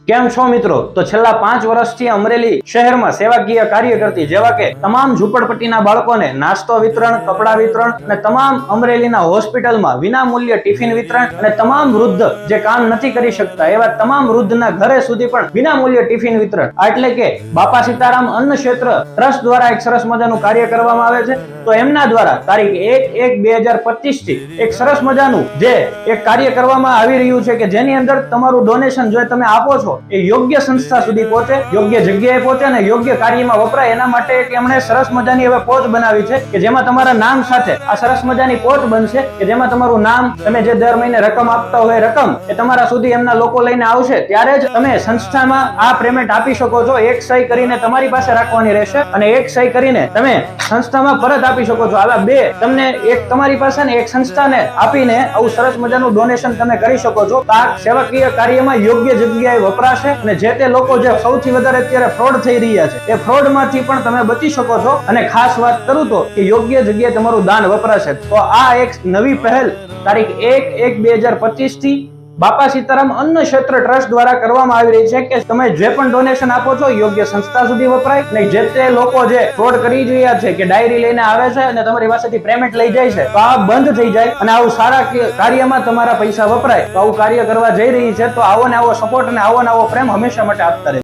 કેમ છો મિત્રો? તો છેલ્લા 5 વર્ષથી અમરેલી શહેરમાં સેવાકીય કાર્ય કરતી જેવા કે તમામ ઝૂંપડપટ્ટીના બાળકોને નાસ્તો વિતરણ, કપડા વિતરણ અને તમામ અમરેલીના હોસ્પિટલમાં વિનામૂલ્ય ટિફિન વિતરણ અને તમામ વૃદ્ધ જે કામ નથી કરી શકતા એવા તમામ વૃદ્ધના ઘરે સુધી પણ વિનામૂલ્ય ટિફિન વિતરણ એટલે કે બાપા સીતારામ અન્ન ક્ષેત્ર ટ્રસ્ટ દ્વારા એક સરસ મજાનું કાર્ય કરવામાં આવે છે। તો એમના દ્વારા તારીખ 1/1/2025 થી એક સરસ મજાનું જે એક કાર્ય કરવામાં આવી રહ્યું છે કે જેની અંદર તમારું ડોનેશન જો તમે આપો છો એ યોગ્ય સંસ્થા સુધી પહોંચે, યોગ્ય જગ્યાએ પહોંચે અને યોગ્ય કાર્યમાં વપરાય એના માટે એક એમણે સરસ મજાની હવે પોચ બનાવી છે કે જેમાં તમારા નામ સાથે આ સરસ મજાની પોચ બનશે કે જેમાં તમારું નામ, તમે જે દર મહિને રકમ આપતા હોય રકમ એ તમારા સુધી એમના લોકો લઈને આવશે ત્યારે જ તમે સંસ્થામાં આ પેમેન્ટ આપી શકો છો। એક સહી કરીને તમારી પાસે રાખવાની રહેશે અને એક સહી કરીને તમે સંસ્થામાં પરત આપી શકો છો। આવા બે તમને એક તમારી પાસે ને એક સંસ્થાને આપીને આવું સરસ મજાનું ડોનેશન તમે કરી શકો છો। આ સેવાકીય કાર્યમાં યોગ્ય જગ્યાએ વપરાશે અને જે તે લોકો જે સૌથી વધારે અત્યારે ફ્રોડ થઈ રહ્યા છે એ ફ્રોડ માંથી પણ તમે બચી શકો છો। અને ખાસ વાત કરું તો કે યોગ્ય જગ્યાએ તમારું દાન વપરાશે। તો આ એક નવી પહેલ તારીખ 1/1/2025 થી બાપા સીતારામ અન્ન ક્ષેત્ર ટ્રસ્ટ દ્વારા કરવામાં આવી રહી છે કે તમે જે પણ ડોનેશન આપો છો યોગ્ય સંસ્થા સુધી વપરાય અને જે તે લોકો જે ફ્રોડ કરી રહ્યા છે કે ડાયરી લઈને આવે છે અને તમારી પાસેથી પેમેન્ટ લઈ જાય છે તો આ બંધ થઈ જાય અને આવું સારા કાર્યમાં તમારા પૈસા વપરાય તો આવું કાર્ય કરવા જઈ રહી છે। તો આવો ને આવો સપોર્ટ અને આવો ને આવો પ્રેમ હંમેશા માટે આપતા રહેજો।